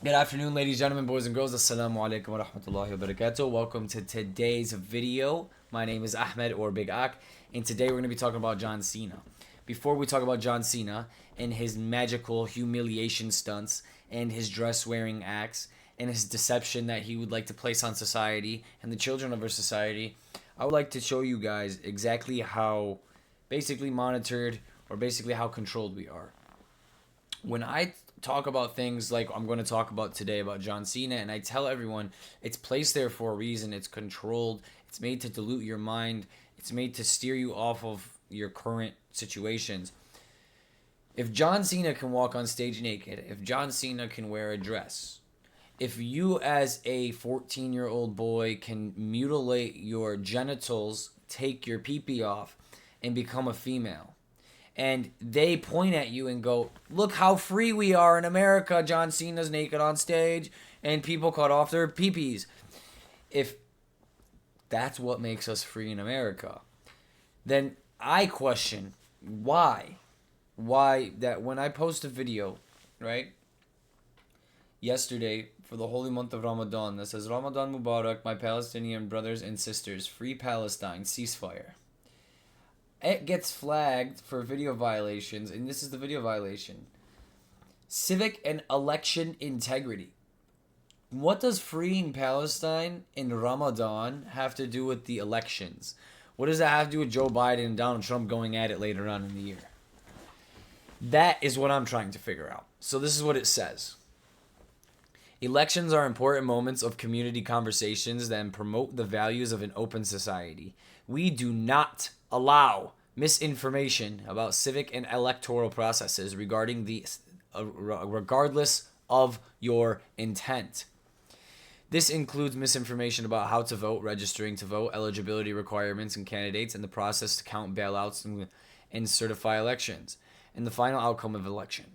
Good afternoon, ladies, gentlemen, boys and girls. Assalamu alaikum wa rahmatullahi wa barakatuh. Welcome to today's video. My name is Ahmed or Big Ak, and today we're going to be talking about John Cena. Before we talk about John Cena and his magical humiliation stunts and his dress-wearing acts and his deception that he would like to place on society and the children of our society, I would like to show you guys exactly how basically monitored or basically how controlled we are. When I talk about things like I'm going to talk about today about John Cena, and I tell everyone it's placed there for a reason, it's controlled, it's made to dilute your mind, it's made to steer you off of your current situations. If John Cena can walk on stage naked, if John Cena can wear a dress, if you as a 14-year-old boy can mutilate your genitals, take your pee-pee off, and become a female, and they point at you and go, look how free we are in America. John Cena's naked on stage and people cut off their peepees. If that's what makes us free in America, then I question why that when I post a video, right, yesterday for the holy month of Ramadan that says, Ramadan Mubarak, my Palestinian brothers and sisters, free Palestine, ceasefire. It gets flagged for video violations, and this is the video violation. Civic and election integrity. What does freeing Palestine in Ramadan have to do with the elections? What does that have to do with Joe Biden and Donald Trump going at it later on in the year? That is what I'm trying to figure out. So this is what it says. Elections are important moments of community conversations that promote the values of an open society. We do not allow misinformation about civic and electoral processes regarding regardless of your intent. This includes misinformation about how to vote, registering to vote, eligibility requirements and candidates, and the process to count bailouts and certify elections, and the final outcome of election.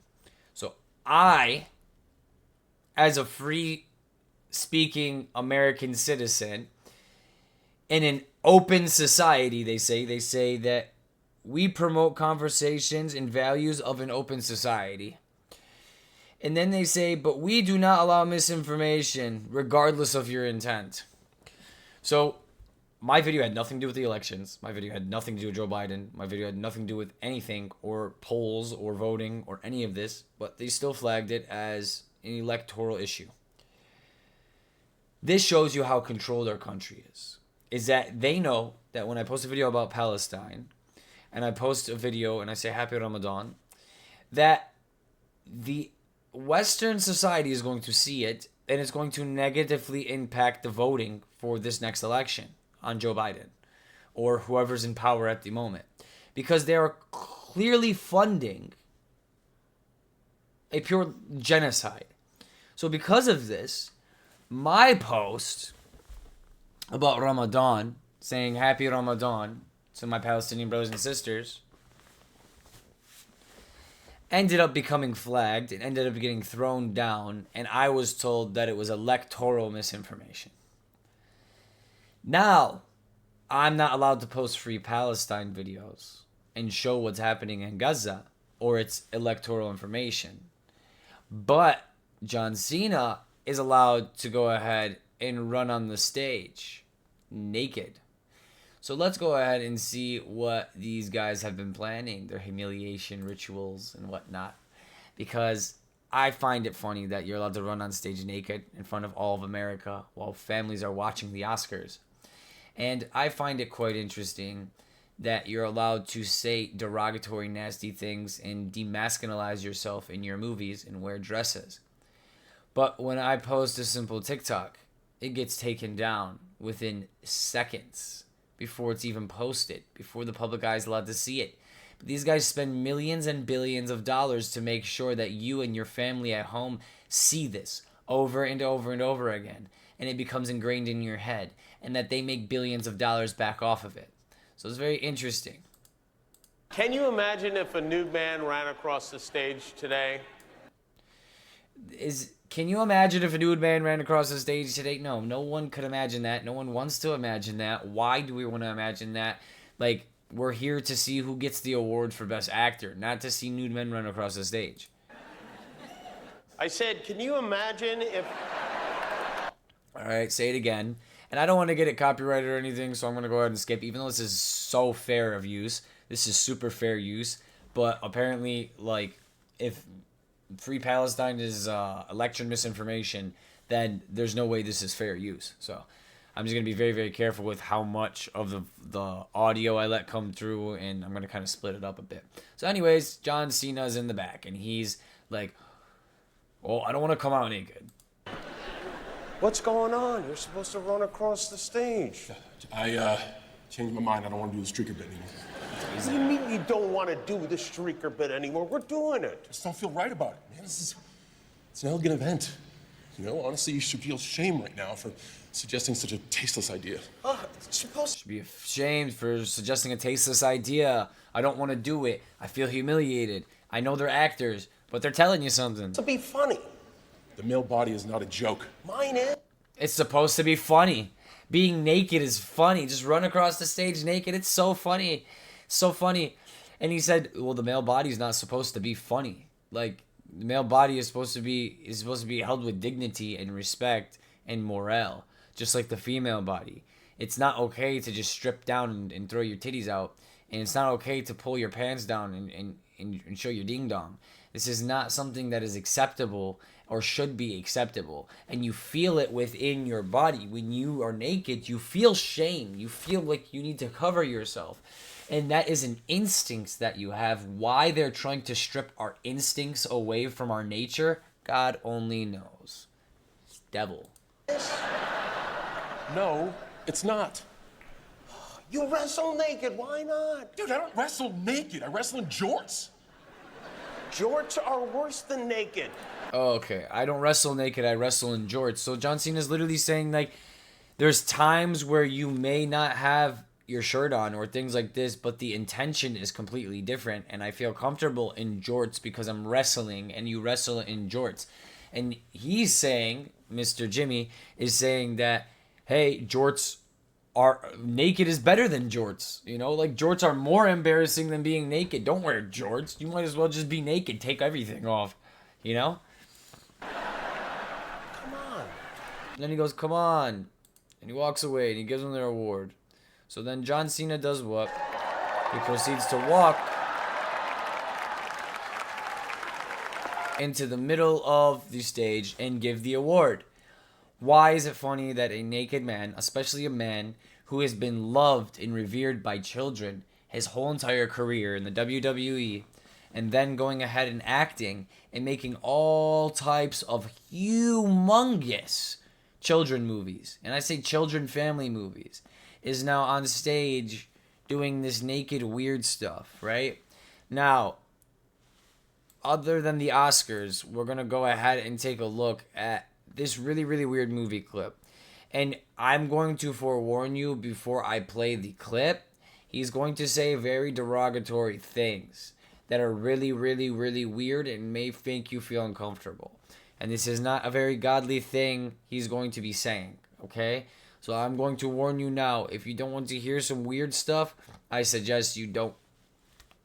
So I, as a free-speaking American citizen, in an open society, they say that we promote conversations and values of an open society. And then they say, but we do not allow misinformation regardless of your intent. So my video had nothing to do with the elections. My video had nothing to do with Joe Biden. My video had nothing to do with anything or polls or voting or any of this, but they still flagged it as an electoral issue. This shows you how controlled our country is that they know that when I post a video about Palestine and I post a video and I say Happy Ramadan, that the Western society is going to see it and it's going to negatively impact the voting for this next election on Joe Biden or whoever's in power at the moment, because they are clearly funding a pure genocide. So because of this, my post about Ramadan, saying Happy Ramadan to my Palestinian brothers and sisters, ended up becoming flagged and ended up getting thrown down, and I was told that it was electoral misinformation. Now, I'm not allowed to post free Palestine videos and show what's happening in Gaza, or it's electoral information. But John Cena is allowed to go ahead and run on the stage naked. So let's go ahead and see what these guys have been planning, their humiliation rituals and whatnot, because I find it funny that you're allowed to run on stage naked in front of all of America while families are watching the Oscars. And I find it quite interesting that you're allowed to say derogatory, nasty things and demasculinize yourself in your movies and wear dresses. But when I post a simple TikTok, it gets taken down within seconds before it's even posted, before the public eye is allowed to see it. But these guys spend millions and billions of dollars to make sure that you and your family at home see this over and over and over again, and it becomes ingrained in your head, and that they make billions of dollars back off of it. So it's very interesting. Can you imagine if a nude man ran across the stage today? Can you imagine if a nude man ran across the stage today? No, no one could imagine that. No one wants to imagine that. Why do we want to imagine that? Like, we're here to see who gets the award for Best Actor, not to see nude men run across the stage. I said, can you imagine if... All right, say it again. And I don't want to get it copyrighted or anything, so I'm going to go ahead and skip, even though this is so fair of use. This is super fair use. But apparently, like, if Free Palestine is election misinformation, then there's no way this is fair use. So I'm just going to be very, very careful with how much of the audio I let come through, and I'm going to kind of split it up a bit. So anyways, John Cena's in the back, and he's like, oh, I don't want to come out naked. What's going on? You're supposed to run across the stage. I changed my mind. I don't want to do the streaker bit anymore. What do you mean you don't want to do the streaker bit anymore? We're doing it. I just don't feel right about it, man. It's an elegant event. You know, honestly, you should feel shame right now for suggesting such a tasteless idea. It's supposed Should be ashamed for suggesting a tasteless idea. I don't want to do it. I feel humiliated. I know they're actors, but they're telling you something. to be funny. The male body is not a joke. Mine is. It's supposed to be funny. Being naked is funny. Just run across the stage naked. It's so funny. So funny. And he said, well, the male body is not supposed to be funny. Like, the male body is supposed to be held with dignity and respect and morale, just like the female body. It's not okay to just strip down and throw your titties out. And it's not okay to pull your pants down and show your ding dong. This is not something that is acceptable or should be acceptable. And you feel it within your body. When you are naked, you feel shame. You feel like you need to cover yourself. And that is an instinct that you have. Why they're trying to strip our instincts away from our nature, God only knows. It's devil. No, it's not. You wrestle naked. Why not? Dude, I don't wrestle naked. I wrestle in jorts. Jorts are worse than naked. Oh, okay. I don't wrestle naked. I wrestle in jorts. So John Cena is literally saying, like, there's times where you may not have your shirt on or things like this, but the intention is completely different. And I feel comfortable in jorts because I'm wrestling, and you wrestle in jorts. And he's saying, Mr. Jimmy is saying that, hey, jorts are naked is better than jorts. You know, like, jorts are more embarrassing than being naked. Don't wear jorts. You might as well just be naked. Take everything off. You know? Come on. And then he goes, come on. And he walks away and he gives them their award. So then John Cena does what? He proceeds to walk into the middle of the stage and give the award. Why is it funny that a naked man, especially a man who has been loved and revered by children his whole entire career in the WWE, and then going ahead and acting and making all types of humongous children movies, and I say children family movies, is now on stage doing this naked weird stuff, right? Now, other than the Oscars, we're going to go ahead and take a look at this really, really weird movie clip. And I'm going to forewarn you before I play the clip, he's going to say very derogatory things that are really, really, really weird and may make you feel uncomfortable. And this is not a very godly thing he's going to be saying, okay? So I'm going to warn you now, if you don't want to hear some weird stuff, I suggest you don't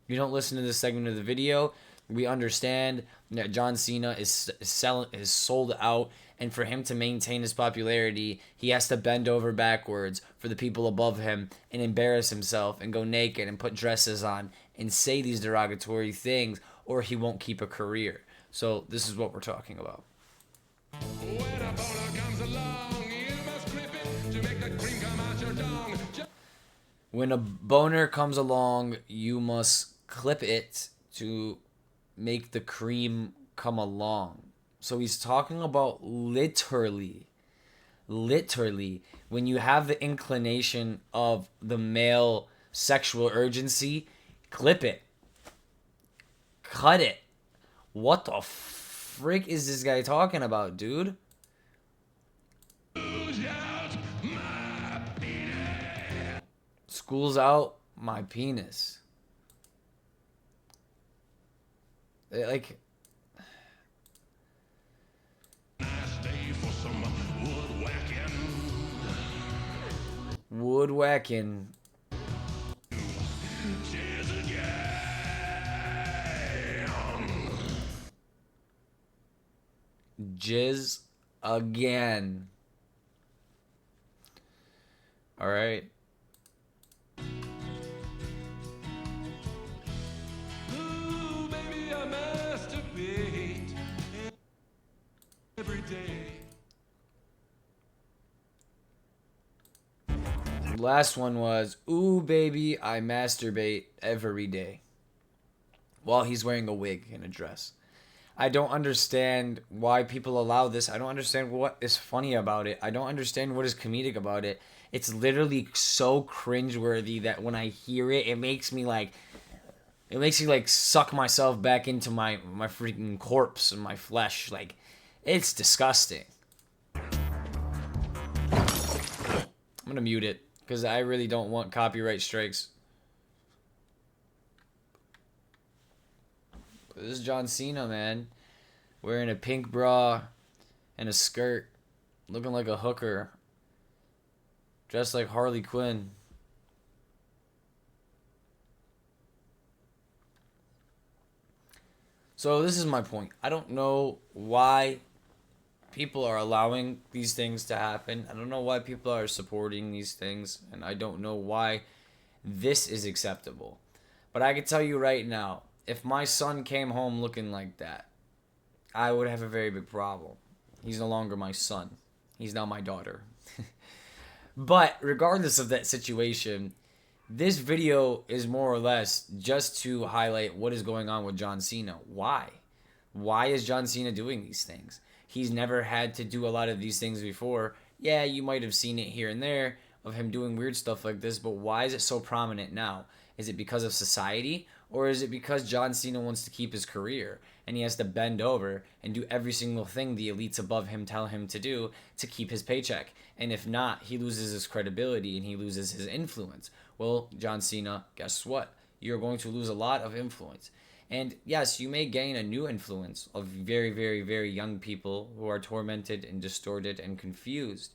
listen to this segment of the video. We understand that John Cena is sold out, and for him to maintain his popularity, he has to bend over backwards for the people above him and embarrass himself and go naked and put dresses on and say these derogatory things, or he won't keep a career. So this is what we're talking about. When a boner comes along, you must clip it to make the cream come along. So he's talking about literally, when you have the inclination of the male sexual urgency, clip it. Cut it. What the frick is this guy talking about, dude? School's out my penis. Like, woodwhacking. jizz again. All right. Ooh, baby, I masturbate every day. Last one was, ooh, baby, I masturbate every day. While he's wearing a wig and a dress. I don't understand why people allow this. I don't understand what is funny about it. I don't understand what is comedic about it. It's literally so cringeworthy that when I hear it, it makes me like suck myself back into my freaking corpse and my flesh. Like, it's disgusting. I'm gonna mute it because I really don't want copyright strikes. This is John Cena, man, wearing a pink bra and a skirt, looking like a hooker, dressed like Harley Quinn. So this is my point. I don't know why people are allowing these things to happen. I don't know why people are supporting these things, and I don't know why this is acceptable. But I can tell you right now, if my son came home looking like that, I would have a very big problem. He's no longer my son. He's now my daughter. But regardless of that situation, this video is more or less just to highlight what is going on with John Cena. Why? Why is John Cena doing these things? He's never had to do a lot of these things before. Yeah, you might have seen it here and there of him doing weird stuff like this, but why is it so prominent now? Is it because of society? Or is it because John Cena wants to keep his career and he has to bend over and do every single thing the elites above him tell him to do to keep his paycheck? And if not, he loses his credibility and he loses his influence. Well, John Cena, guess what? You're going to lose a lot of influence. And yes, you may gain a new influence of very, very, very young people who are tormented and distorted and confused.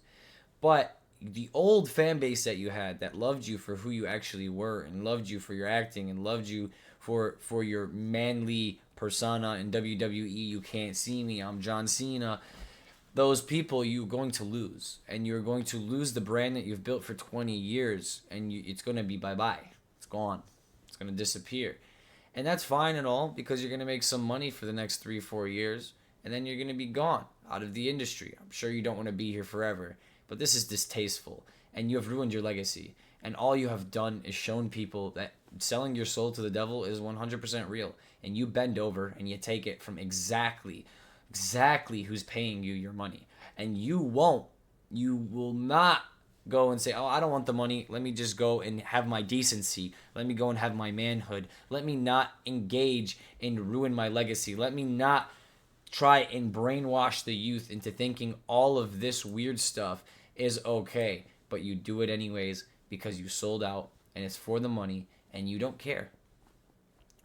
But the old fan base that you had that loved you for who you actually were and loved you for your acting and loved you for your manly persona in WWE, you can't see me, I'm John Cena. Those people you're going to lose. And you're going to lose the brand that you've built for 20 years. And it's going to be bye-bye. It's gone. It's going to disappear. And that's fine and all because you're going to make some money for the next 3-4 years. And then you're going to be gone out of the industry. I'm sure you don't want to be here forever. But this is distasteful. And you have ruined your legacy. And all you have done is shown people that selling your soul to the devil is 100% real. And you bend over and you take it from exactly who's paying you your money. And you will not go and say, oh, I don't want the money. Let me just go and have my decency. Let me go and have my manhood. Let me not engage and ruin my legacy. Let me not try and brainwash the youth into thinking all of this weird stuff is okay. But you do it anyways because you sold out and it's for the money and you don't care.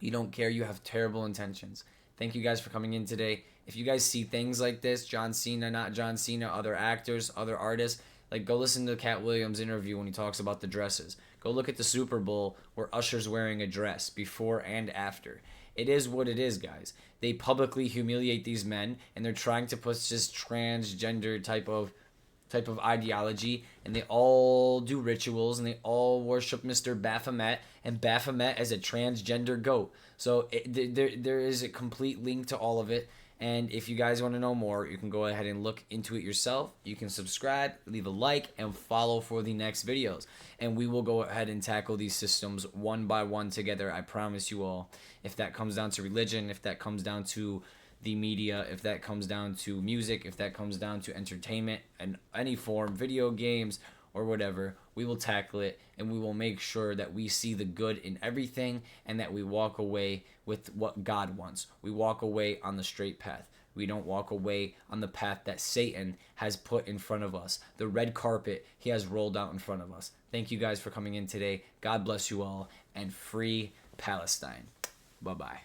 You don't care. You have terrible intentions. Thank you guys for coming in today. If you guys see things like this, John Cena, not John Cena, other actors, other artists, like go listen to Cat Williams' interview when he talks about the dresses. Go look at the Super Bowl where Usher's wearing a dress before and after. It is what it is, guys. They publicly humiliate these men and they're trying to push this transgender type of ideology, and they all do rituals and they all worship Mr. Baphomet, and Baphomet is a transgender goat. So there is a complete link to all of it. And if you guys want to know more, you can go ahead and look into it yourself. You can subscribe, leave a like, and follow for the next videos. And we will go ahead and tackle these systems one by one together. I promise you all. If that comes down to religion, if that comes down to the media, if that comes down to music, if that comes down to entertainment in any form, video games or whatever, we will tackle it and we will make sure that we see the good in everything and that we walk away with what God wants. We walk away on the straight path. We don't walk away on the path that Satan has put in front of us. The red carpet he has rolled out in front of us. Thank you guys for coming in today. God bless you all and free Palestine. Bye-bye.